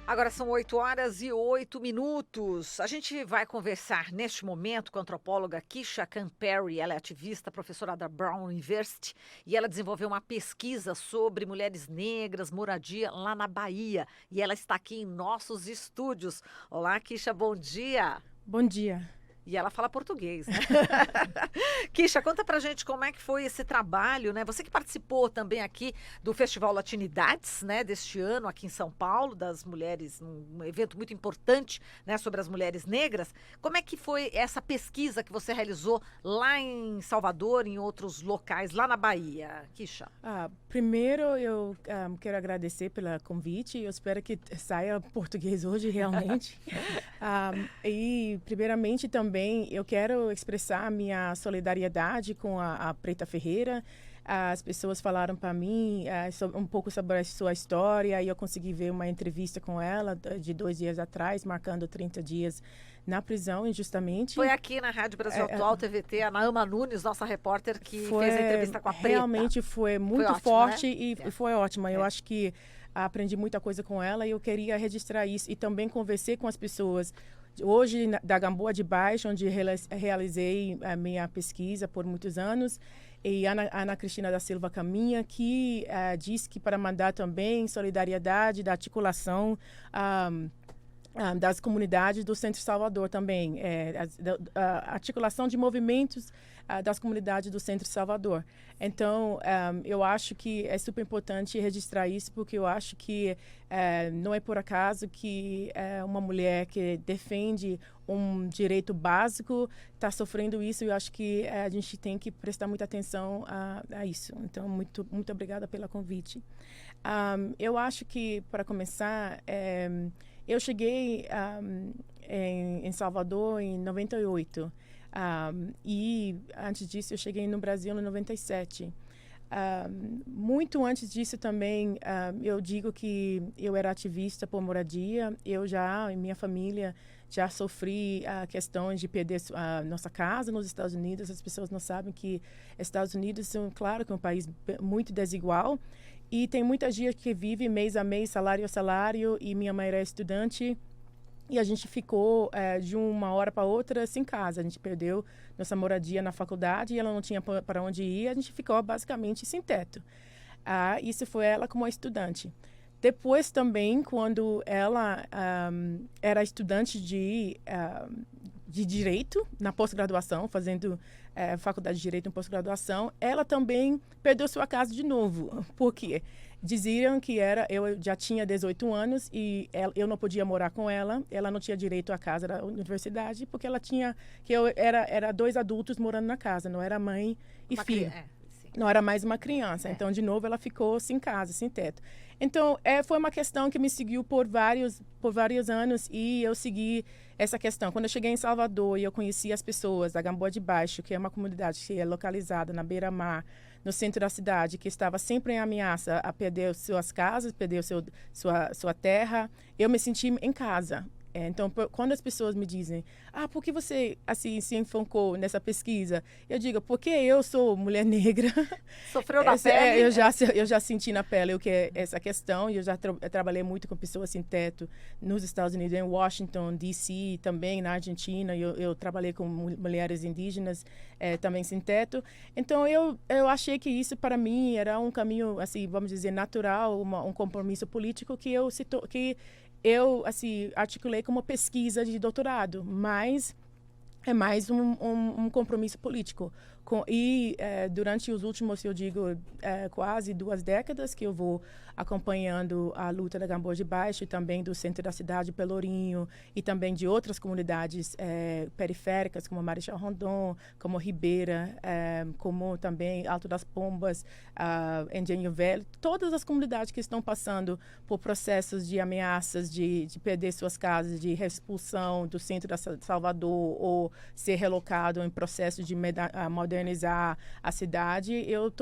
Agora são 8h08. A gente vai conversar neste momento com a antropóloga Keisha Camperi. Ela é ativista, professora da Brown University e ela desenvolveu uma pesquisa sobre mulheres negras, moradia lá na Bahia. E ela está aqui em nossos estúdios. Olá, Keisha, bom dia. Bom dia. E ela fala português, né? Keisha, conta pra gente como é que foi esse trabalho, né? Você que participou também aqui do Festival Latinidades, né? Deste ano aqui em São Paulo, das mulheres, um evento muito importante, né? Sobre as mulheres negras. Como é que foi essa pesquisa que você realizou lá em Salvador, em outros locais, lá na Bahia, Keisha? Primeiro, eu quero agradecer pelo convite. Eu espero que saia português hoje, realmente. E, primeiramente, também eu quero expressar a minha solidariedade com a Preta Ferreira. As pessoas falaram para mim um pouco sobre a sua história e eu consegui ver uma entrevista com ela de 2 dias atrás, marcando 30 dias na prisão, injustamente. Foi aqui na Rádio Brasil Atual, TVT, a Naama Nunes, nossa repórter, que fez a entrevista com a Preta. Realmente foi muito ótimo, forte, né? e foi ótima. Eu acho que aprendi muita coisa com ela e eu queria registrar isso e também conversar com as pessoas. Hoje, da Gamboa de Baixo, onde realizei a minha pesquisa por muitos anos, e Ana Cristina da Silva Caminha, que disse que para mandar também solidariedade da articulação das comunidades do Centro Salvador também, a articulação de movimentos das comunidades do Centro Salvador. Então, eu acho que é super importante registrar isso, porque eu acho que não é por acaso que uma mulher que defende um direito básico está sofrendo isso, e eu acho que a gente tem que prestar muita atenção a isso. Então, muito, muito obrigada pelo convite. Eu acho que, para começar, eu cheguei em Salvador em 98. E antes disso eu cheguei no Brasil em 97. Muito antes disso também, eu digo que eu era ativista por moradia. Em minha família, já sofri questões de perder a nossa casa nos Estados Unidos. As pessoas não sabem que Estados Unidos são, claro, que é um país muito desigual. E tem muita gente que vive mês a mês, salário a salário, e minha mãe era estudante. E a gente ficou de uma hora para outra sem casa. A gente perdeu nossa moradia na faculdade e ela não tinha para onde ir. A gente ficou basicamente sem teto. Isso foi ela como estudante. Depois também, quando ela era estudante de Direito na pós-graduação, fazendo faculdade de Direito em pós-graduação, ela também perdeu sua casa de novo. Por quê? Diziam que eu já tinha 18 anos e eu não podia morar com ela. Ela não tinha direito à casa da universidade porque eu era 2 adultos morando na casa, não era mãe e filho. Não era mais uma criança. Então, de novo, ela ficou sem casa, sem teto. Então, foi uma questão que me seguiu por vários anos e eu segui essa questão. Quando eu cheguei em Salvador e eu conheci as pessoas da Gamboa de Baixo, que é uma comunidade que é localizada na beira-mar, no centro da cidade, que estava sempre em ameaça a perder suas casas, perder sua terra, eu me senti em casa. Então, quando as pessoas me dizem, por que você assim se enfocou nessa pesquisa? Eu digo, porque eu sou mulher negra. Sofreu na pele? Eu já senti na pele o que é essa questão. E eu já trabalhei muito com pessoas sem teto nos Estados Unidos, em Washington, D.C., também na Argentina. Eu trabalhei com mulheres indígenas também sem teto. Então, eu achei que isso, para mim, era um caminho, assim, vamos dizer, natural, um compromisso político que eu assim, articulei como pesquisa de doutorado, mas é mais um compromisso político. Durante os últimos, eu digo, quase 2 décadas que eu vou acompanhando a luta da Gamboa de Baixo e também do centro da cidade, Pelourinho, e também de outras comunidades periféricas, como Marechal Rondon, como Ribeira, como também Alto das Pombas, Engenho Velho. Todas as comunidades que estão passando por processos de ameaças de perder suas casas, de expulsão do centro de Salvador ou ser relocado em processo de modernizar a cidade. Eu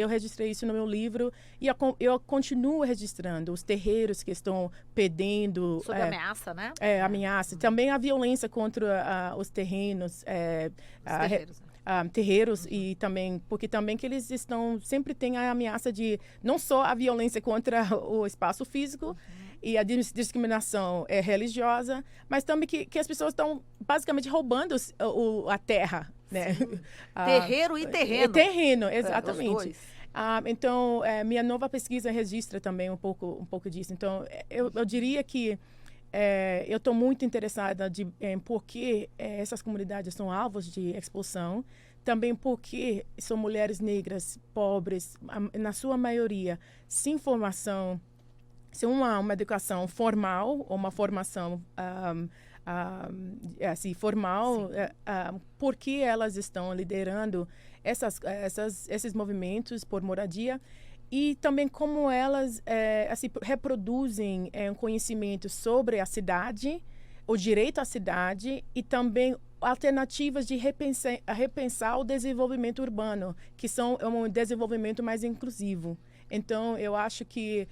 registrei isso no meu livro e eu continuo registrando os terreiros que estão perdendo. Sob ameaça, né? Ameaça. Também a violência contra os terrenos. Os terreiros, né? terreiros e também porque também que eles estão sempre tem a ameaça de não só a violência contra o espaço físico e a discriminação religiosa, mas também que as pessoas estão basicamente roubando a terra, né? Terreiro e terreno. Terreno, exatamente. Os dois. Então, minha nova pesquisa registra também um pouco disso. Então, eu diria que eu estou muito interessada em por que essas comunidades são alvos de expulsão, também porque são mulheres negras, pobres, na sua maioria, sem formação, sem uma educação formal ou uma formação assim, formal, por que elas estão liderando esses movimentos por moradia. E também como elas assim, reproduzem um conhecimento sobre a cidade, o direito à cidade e também alternativas de repensar o desenvolvimento urbano, que são um desenvolvimento mais inclusivo. Então, eu acho que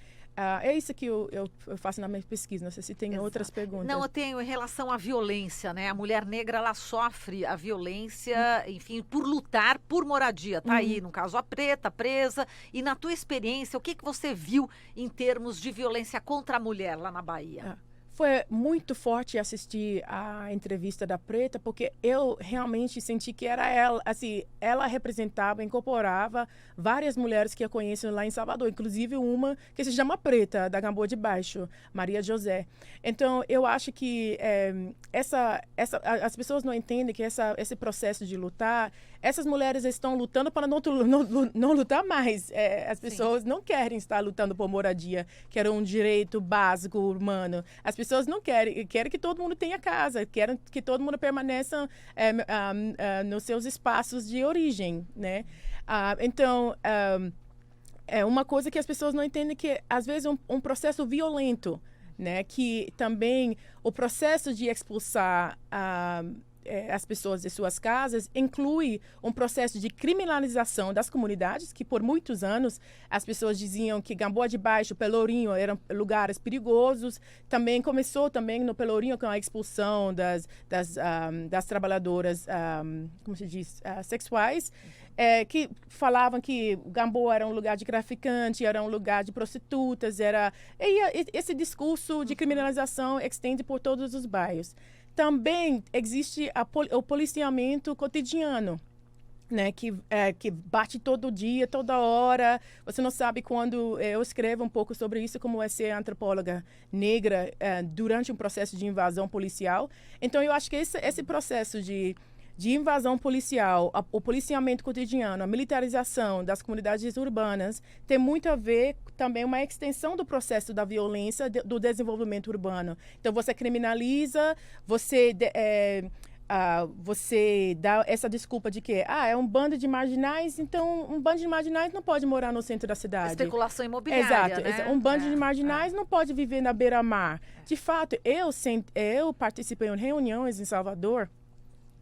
é isso que eu faço na minha pesquisa. Não sei se tem outras perguntas. Não, eu tenho em relação à violência, né? A mulher negra, ela sofre a violência, enfim, por lutar por moradia. Tá aí, no caso, a preta, presa. E na tua experiência, o que você viu em termos de violência contra a mulher lá na Bahia? Foi muito forte assistir a entrevista da Preta, porque eu realmente senti que era ela, assim, ela representava, incorporava várias mulheres que eu conheço lá em Salvador, inclusive uma que se chama Preta, da Gamboa de Baixo, Maria José. Então, eu acho que as pessoas não entendem que esse processo de lutar, essas mulheres estão lutando para não lutar mais. As pessoas não querem estar lutando por moradia, que era um direito básico humano. As pessoas não querem que todo mundo tenha casa, querem que todo mundo permaneça nos seus espaços de origem, né? Então, é uma coisa que as pessoas não entendem, que às vezes um processo violento, né? Que também o processo de expulsar as pessoas de suas casas inclui um processo de criminalização das comunidades, que por muitos anos as pessoas diziam que Gamboa de Baixo, Pelourinho eram lugares perigosos. Também começou no Pelourinho com a expulsão das trabalhadoras, como se diz, sexuais, que falavam que Gamboa era um lugar de traficante, era um lugar de prostitutas, e esse discurso de criminalização estende por todos os bairros. Também existe o policiamento cotidiano, né, que bate todo dia, toda hora. Você não sabe quando. Eu escrevo um pouco sobre isso, como é ser antropóloga negra durante um processo de invasão policial. Então, eu acho que esse processo de invasão policial, o policiamento cotidiano, a militarização das comunidades urbanas tem muito a ver também uma extensão do processo da violência do desenvolvimento urbano. Então, você criminaliza, você dá essa desculpa de que é um bando de marginais, então um bando de marginais não pode morar no centro da cidade. Especulação imobiliária, Exato. né? Um bando de marginais não pode viver na beira-mar. De fato, eu participei em reuniões em Salvador,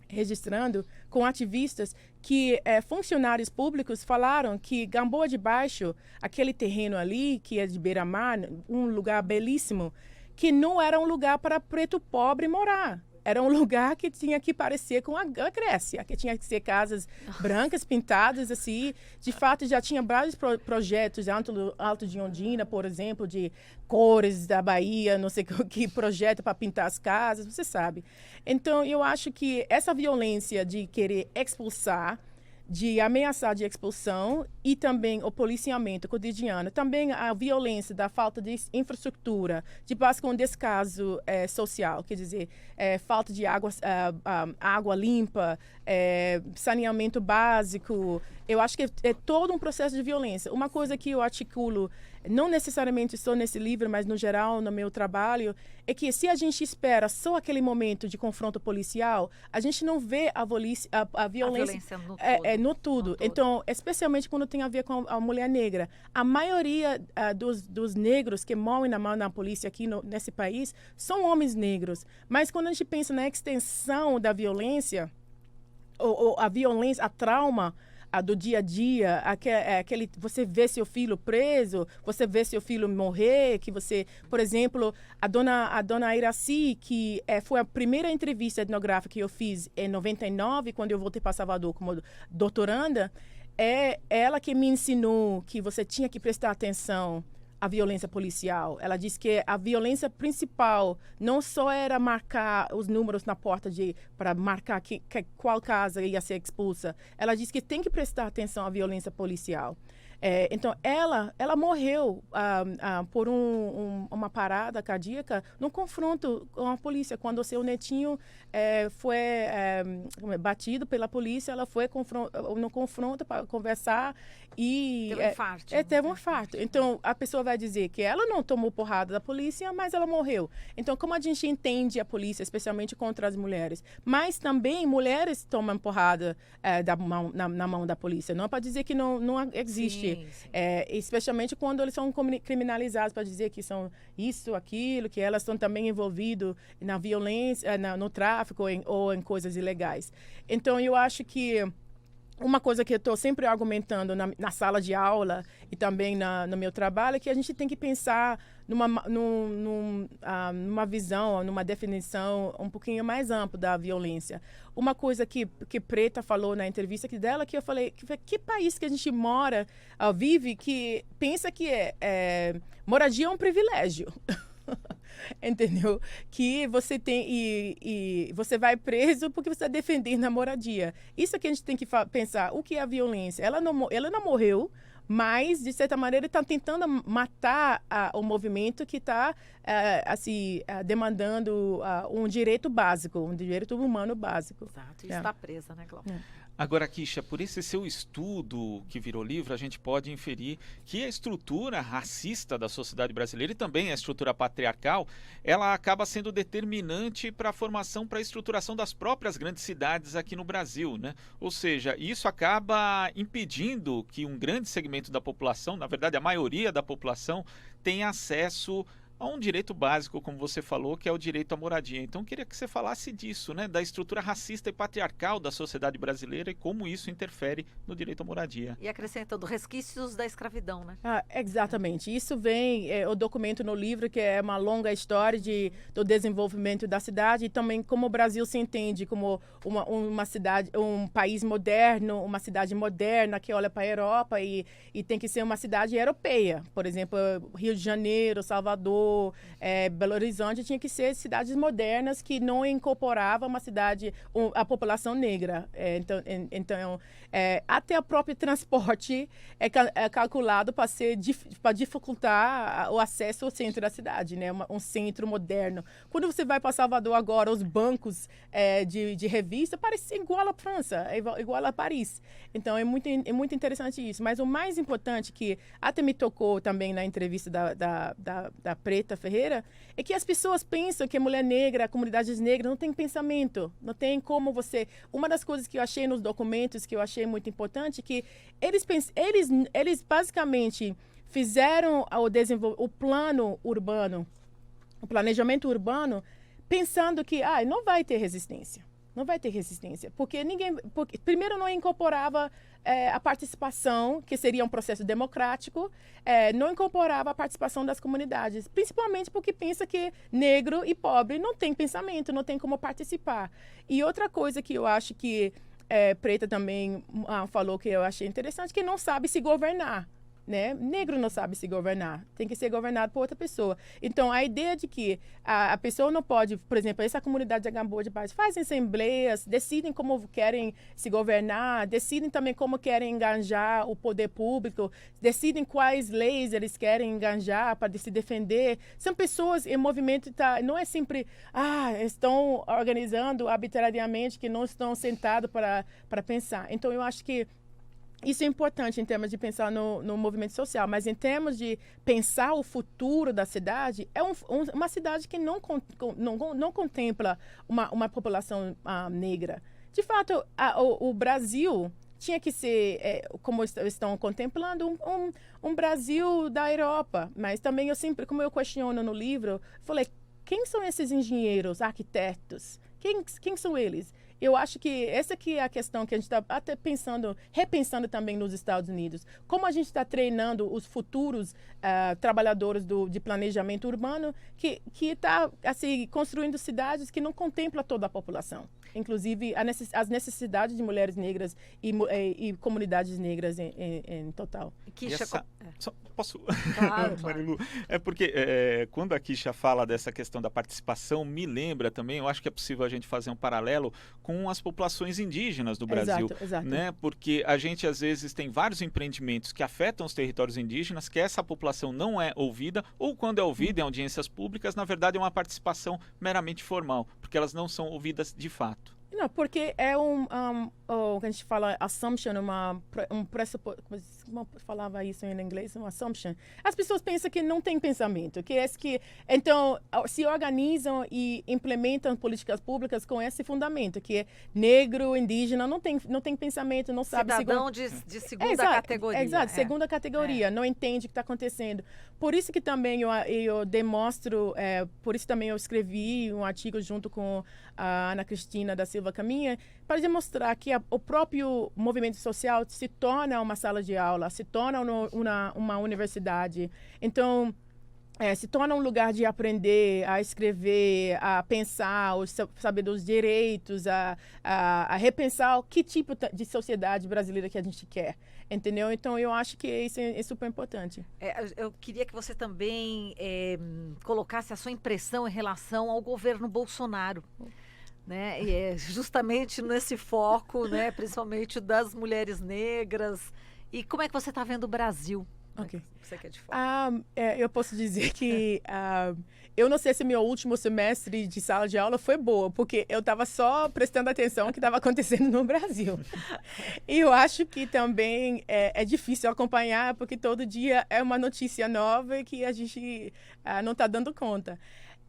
registrando com ativistas que funcionários públicos falaram que Gamboa de Baixo, aquele terreno ali, que é de beira-mar, um lugar belíssimo, que não era um lugar para preto pobre morar. Era um lugar que tinha que parecer com a Grécia, que tinha que ser casas brancas, pintadas, assim. De fato, já tinha vários projetos, Alto de Ondina, por exemplo, de cores da Bahia, não sei que projeto para pintar as casas, você sabe. Então, eu acho que essa violência de querer expulsar, de ameaçar de expulsão e também o policiamento cotidiano, também a violência da falta de infraestrutura, de base com descaso social, quer dizer, falta de água limpa, saneamento básico. Eu acho que é todo um processo de violência. Uma coisa que eu articulo, não necessariamente só nesse livro, mas no geral, no meu trabalho, é que se a gente espera só aquele momento de confronto policial, a gente não vê a violência no tudo. Então, especialmente quando tem a ver com a mulher negra. A maioria dos negros que morrem na mão da polícia aqui nesse país são homens negros. Mas quando a gente pensa na extensão da violência, ou a violência, a trauma, do dia a dia, você vê seu filho preso, você vê seu filho morrer, que você, por exemplo, a dona Iraci, que foi a primeira entrevista etnográfica que eu fiz em 99, quando eu voltei para Salvador como doutoranda, é ela que me ensinou que você tinha que prestar atenção à violência policial. Ela disse que a violência principal não só era marcar os números na porta para marcar qual casa ia ser expulsa. Ela disse que tem que prestar atenção à violência policial. Então, ela morreu por uma parada cardíaca num confronto com a polícia. Quando o seu netinho foi batido pela polícia, ela foi no confronto para conversar e... Teve um infarto. Teve um infarto. Então, a pessoa vai dizer que ela não tomou porrada da polícia, mas ela morreu. Então, como a gente entende a polícia, especialmente contra as mulheres? Mas também mulheres tomam porrada na mão da polícia. Não é para dizer que não existe. Sim. Especialmente quando eles são criminalizados para dizer que são isso, aquilo, que elas estão também envolvidas na violência, no tráfico ou em coisas ilegais. Então, eu acho que uma coisa que eu estou sempre argumentando na sala de aula e também no meu trabalho é que a gente tem que pensar numa visão, numa definição um pouquinho mais ampla da violência. Uma coisa que Preta falou na entrevista dela, que eu falei, que país que a gente mora, vive, que pensa que moradia é um privilégio. Entendeu? Que você tem e você vai preso porque você está defendendo a moradia. Isso é que a gente tem que pensar. O que é a violência? Ela não morreu, mas, de certa maneira, está tentando matar o movimento que está demandando um direito básico, um direito humano básico. Exato. E está presa, né, Cláudia? Agora, Kisha, por esse seu estudo que virou livro, a gente pode inferir que a estrutura racista da sociedade brasileira e também a estrutura patriarcal, ela acaba sendo determinante para a formação, para a estruturação das próprias grandes cidades aqui no Brasil, né? Ou seja, isso acaba impedindo que um grande segmento da população, na verdade a maioria da população, tenha acesso a um direito básico, como você falou, que é o direito à moradia. Então, eu queria que você falasse disso, né? Da estrutura racista e patriarcal da sociedade brasileira e como isso interfere no direito à moradia. E acrescentando resquícios da escravidão, né? Exatamente. Isso vem, o documento no livro, que é uma longa história do desenvolvimento da cidade e também como o Brasil se entende como uma cidade, um país moderno, uma cidade moderna que olha para a Europa e tem que ser uma cidade europeia. Por exemplo, Rio de Janeiro, Salvador, Belo Horizonte tinha que ser cidades modernas que não incorporavam a população negra. Então, até o próprio transporte é calculado para dificultar o acesso ao centro da cidade, né? Um centro moderno. Quando você vai para Salvador agora, os bancos de revista parecem igual à França, igual a Paris. Então, é muito interessante isso. Mas o mais importante, que até me tocou também na entrevista da Preta Ferreira, é que as pessoas pensam que a mulher negra, a comunidades negras, não tem pensamento, não tem como você... Uma das coisas que eu achei nos documentos, que eu achei muito importante, que eles basicamente fizeram o plano urbano, o planejamento urbano, pensando que não vai ter resistência. Não vai ter resistência, porque primeiro não incorporava a participação, que seria um processo democrático, não incorporava a participação das comunidades, principalmente porque pensa que negro e pobre não tem pensamento, não tem como participar. E outra coisa que eu acho que Preta também falou que eu achei interessante, que não sabe se governar. Né? Negro não sabe se governar, tem que ser governado por outra pessoa. Então, a ideia de que a pessoa não pode, por exemplo, essa comunidade de Gamboa de Paz fazem assembleias, decidem como querem se governar, decidem também como querem engajar o poder público, decidem quais leis eles querem engajar para se defender. São pessoas em movimento, não é sempre, estão organizando arbitrariamente, que não estão sentados para pensar. Então, eu acho que isso é importante em termos de pensar no movimento social, mas em termos de pensar o futuro da cidade, é uma cidade que não contempla uma população negra. De fato, o Brasil tinha que ser, como estão contemplando, um Brasil da Europa. Mas também como eu questiono no livro, falei, quem são esses engenheiros, arquitetos? Quem são eles? eu acho que essa que é a questão que a gente está até repensando também nos Estados Unidos. Como a gente está treinando os futuros trabalhadores de planejamento urbano que está assim, construindo cidades que não contemplam toda a população. Inclusive as necessidades de mulheres negras e comunidades negras em total. Posso? Claro, Marilu, é porque quando a Kisha fala dessa questão da participação, me lembra também, eu acho que é possível a gente fazer um paralelo com as populações indígenas do Brasil. Exato. Né? Porque a gente, às vezes, tem vários empreendimentos que afetam os territórios indígenas, que essa população não é ouvida, ou quando é ouvida em audiências públicas, na verdade é uma participação meramente formal, porque elas não são ouvidas de fato. Não, porque é o que a gente fala assumption, um pressuposto, como falava isso em inglês, um assumption. As pessoas pensam que não tem pensamento, então se organizam e implementam políticas públicas com esse fundamento, que é negro, indígena, não tem pensamento, não sabe... Cidadão de segunda categoria. Exato, segunda categoria, não entende o que está acontecendo. Por isso que também eu demonstro, por isso também eu escrevi um artigo junto com a Ana Cristina da Silva Caminha, para demonstrar que o próprio movimento social se torna uma sala de aula, se torna uma universidade. Então, se torna um lugar de aprender, a escrever, a pensar, saber dos direitos, a repensar que tipo de sociedade brasileira que a gente quer, entendeu? Então, eu acho que isso é super importante. Eu queria que você também colocasse a sua impressão em relação ao governo Bolsonaro. Né? E é justamente nesse foco, né? Principalmente das mulheres negras. E como é que você está vendo o Brasil? Okay. Você quer de fora? Eu posso dizer que eu não sei se meu último semestre de sala de aula foi boa, porque eu estava só prestando atenção ao que estava acontecendo no Brasil. E eu acho que também é difícil acompanhar, porque todo dia é uma notícia nova que a gente não está dando conta.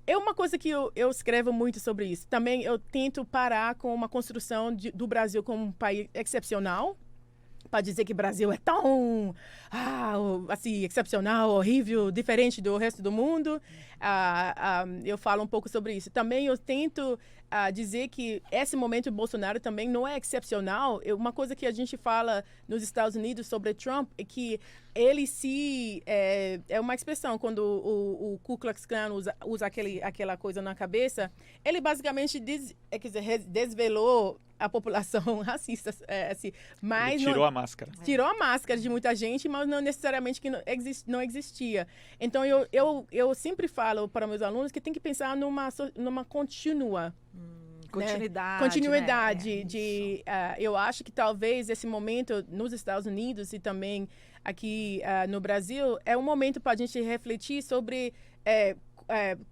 É uma coisa que eu escrevo muito sobre isso. Também eu tento parar com uma construção do Brasil como um país excepcional, para dizer que o Brasil é tão assim, excepcional, horrível, diferente do resto do mundo. Eu falo um pouco sobre isso. Também eu tento dizer que esse momento do Bolsonaro também não é excepcional. Uma coisa que a gente fala nos Estados Unidos sobre Trump é que ele é uma expressão, quando o Ku Klux Klan usa aquela coisa na cabeça, ele basicamente desvelou a população racista, assim, mas ele tirou a máscara. Tirou a máscara de muita gente, mas não necessariamente que não existia. Então, eu sempre falo para meus alunos que tem que pensar numa continuidade. Continuidade. Eu acho que talvez esse momento nos Estados Unidos e também aqui no Brasil é um momento para a gente refletir sobre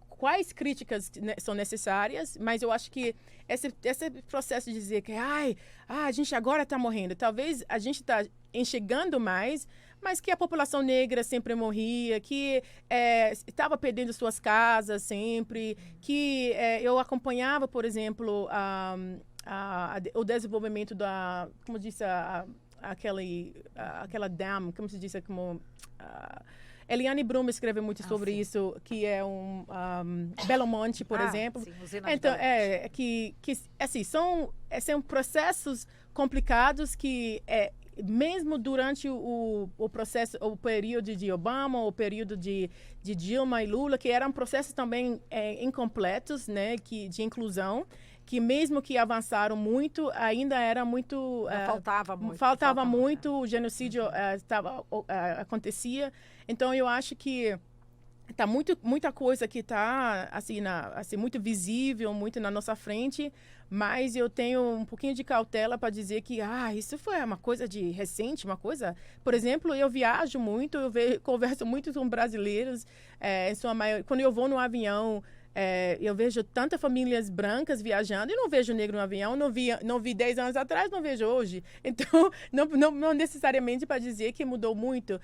quais críticas são necessárias, mas eu acho que esse processo de dizer que a gente agora está morrendo, talvez a gente está enxergando mais, mas que a população negra sempre morria, que estava perdendo suas casas sempre, que eu acompanhava, por exemplo, o desenvolvimento como disse, aquela dam, como se diz, como... Eliane Brum escreve muito sobre isso, que é Belo Monte, por exemplo. Sim, então, que assim, são processos complicados que mesmo durante o processo, o período de Obama, o período de Dilma e Lula, que eram processos também incompletos, né, de inclusão, que mesmo que avançaram muito, ainda era muito... Faltava muito, o genocídio acontecia. Então, eu acho que tá muita coisa que está assim, muito visível, muito na nossa frente, mas eu tenho um pouquinho de cautela para dizer que isso foi uma coisa de recente, uma coisa... Por exemplo, eu viajo muito, converso muito com brasileiros, em sua maioria, quando eu vou no avião... eu vejo tantas famílias brancas viajando e não vejo negro no avião, não vi 10 anos atrás, não vejo hoje. Então, não necessariamente para dizer que mudou muito.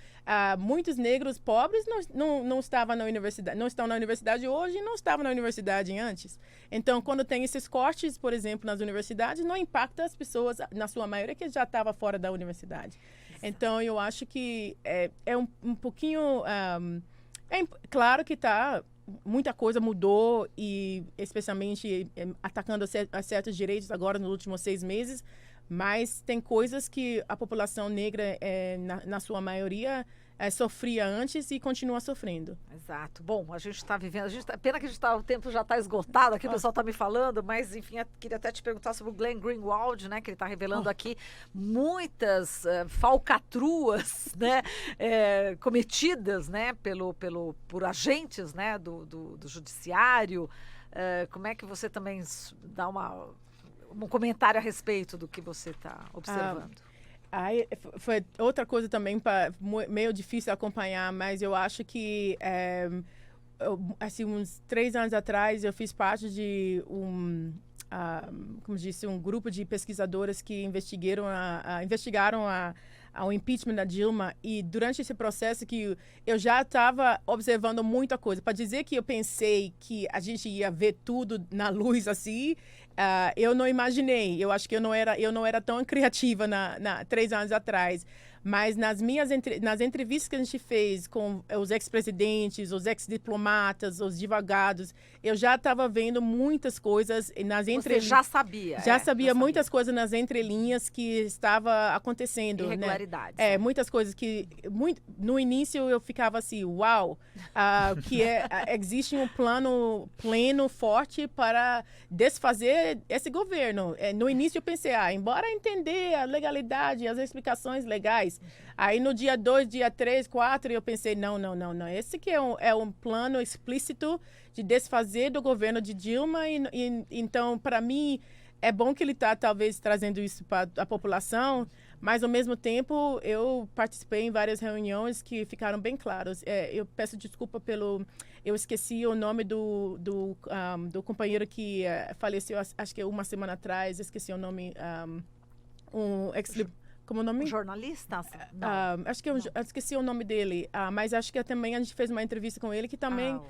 Muitos negros pobres não estavam na universidade, não estão na universidade hoje e não estavam na universidade antes. Então, quando tem esses cortes, por exemplo, nas universidades, não impacta as pessoas, na sua maioria, que já estavam fora da universidade. Então, eu acho que é um pouquinho... Claro que muita coisa mudou, e especialmente atacando a certos direitos agora nos últimos 6 meses, mas tem coisas que a população negra, na sua maioria, sofria antes e continua sofrendo. Exato. Bom, a gente está vivendo, pena que o tempo já está esgotado aqui, o pessoal está me falando, mas enfim, queria até te perguntar sobre o Glenn Greenwald, né, que ele está revelando aqui muitas falcatruas, né, cometidas, né, por agentes, né, do judiciário. Como é que você também dá um comentário a respeito do que você está observando? Foi outra coisa também meio difícil acompanhar, mas eu acho que assim, uns 3 anos atrás eu fiz parte de como disse, um grupo de pesquisadoras que investigaram o impeachment da Dilma, e durante esse processo que eu já estava observando muita coisa. Para dizer que eu pensei que a gente ia ver tudo na luz assim, eu não imaginei. Eu acho que eu não era tão criativa 3 anos atrás. Mas nas entrevistas que a gente fez com os ex-presidentes, os ex-diplomatas, os advogados, eu já estava vendo muitas coisas nas entrelinhas. Você já sabia? Já sabia muitas coisas nas entrelinhas que estava acontecendo. Irregularidades. Né? Muitas coisas que... no início eu ficava assim, uau, que existe um plano pleno, forte para desfazer esse governo. No início eu pensei, embora entender a legalidade, as explicações legais, aí no dia 2, dia 3, 4, eu pensei, não. Esse aqui é um plano explícito de desfazer do governo de Dilma. Então, para mim, é bom que ele está, talvez, trazendo isso para a população, mas, ao mesmo tempo, eu participei em várias reuniões que ficaram bem claras. Eu peço desculpa eu esqueci o nome do companheiro que faleceu, acho que 1 semana atrás, esqueci o nome, como o nome? Um jornalista? Acho que eu esqueci o nome dele, mas acho que também a gente fez uma entrevista com ele que também...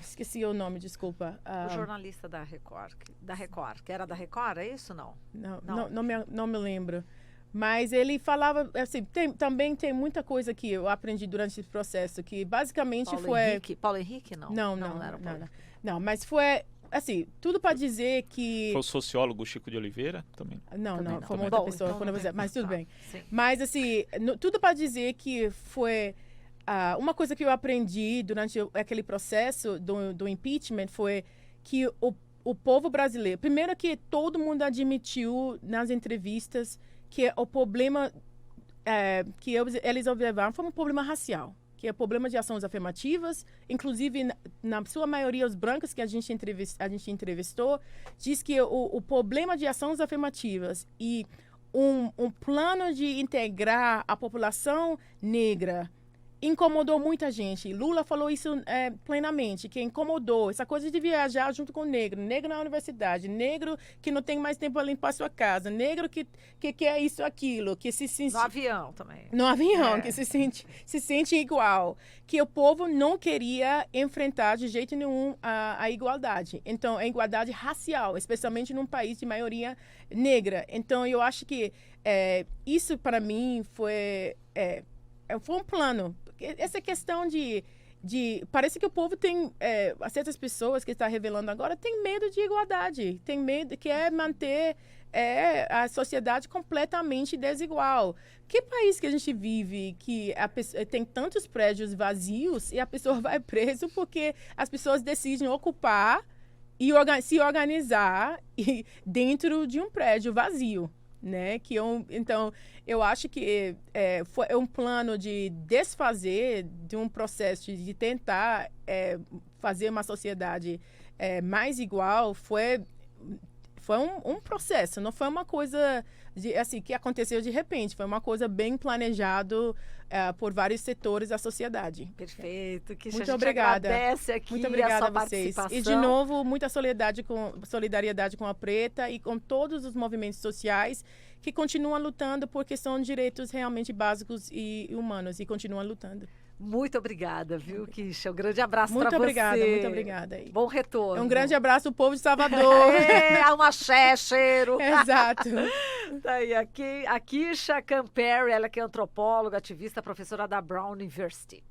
esqueci o nome, desculpa. O jornalista da Record, que era da Record, é isso? Não me lembro. Mas ele falava, assim, também tem muita coisa que eu aprendi durante esse processo, que basicamente Paulo Henrique, não? Não era Paulo Henrique. Não, mas foi... Assim, tudo para dizer que... Foi o sociólogo Chico de Oliveira também? Não, foi uma outra pessoa. Então mas tudo bem. Sim. Mas, assim, tudo para dizer que foi... uma coisa que eu aprendi durante aquele processo do impeachment foi que o povo brasileiro... Primeiro que todo mundo admitiu nas entrevistas que o problema que eles observaram foi um problema racial. Que é o problema de ações afirmativas, inclusive, na sua maioria, os brancos que a gente entrevistou, diz que o problema de ações afirmativas e um plano de integrar a população negra incomodou muita gente. Lula falou isso plenamente, que incomodou. Essa coisa de viajar junto com negro na universidade, negro que não tem mais tempo para limpar sua casa, negro que quer isso, aquilo, que se sente... No avião também. No avião, que se sente igual. Que o povo não queria enfrentar de jeito nenhum a igualdade. Então, a igualdade racial, especialmente num país de maioria negra. Então, eu acho que isso, para mim, foi um plano. Essa questão de parece que o povo tem, certas pessoas que está revelando agora, tem medo de igualdade, tem medo, quer manter a sociedade completamente desigual. Que país que a gente vive que tem tantos prédios vazios e a pessoa vai preso porque as pessoas decidem ocupar e se organizar dentro de um prédio vazio? Né? Então, eu acho que foi um plano de desfazer de um processo de tentar fazer uma sociedade mais igual. Foi um processo, não foi uma coisa assim, que aconteceu de repente, foi uma coisa bem planejado por vários setores da sociedade. Perfeito, que muito obrigada. Agradece aqui. Muito obrigada a sua a vocês. Participação. E de novo, muita solidariedade com a Preta e com todos os movimentos sociais que continuam lutando porque são direitos realmente básicos e humanos e continuam lutando. Muito obrigada, viu, Kisha? Um grande abraço para você. Muito obrigada. Bom retorno. Um grande abraço ao povo de Salvador. Um axé, cheiro. Exato. Daí, aqui, a Kisha Camperi, ela que é antropóloga, ativista, professora da Brown University.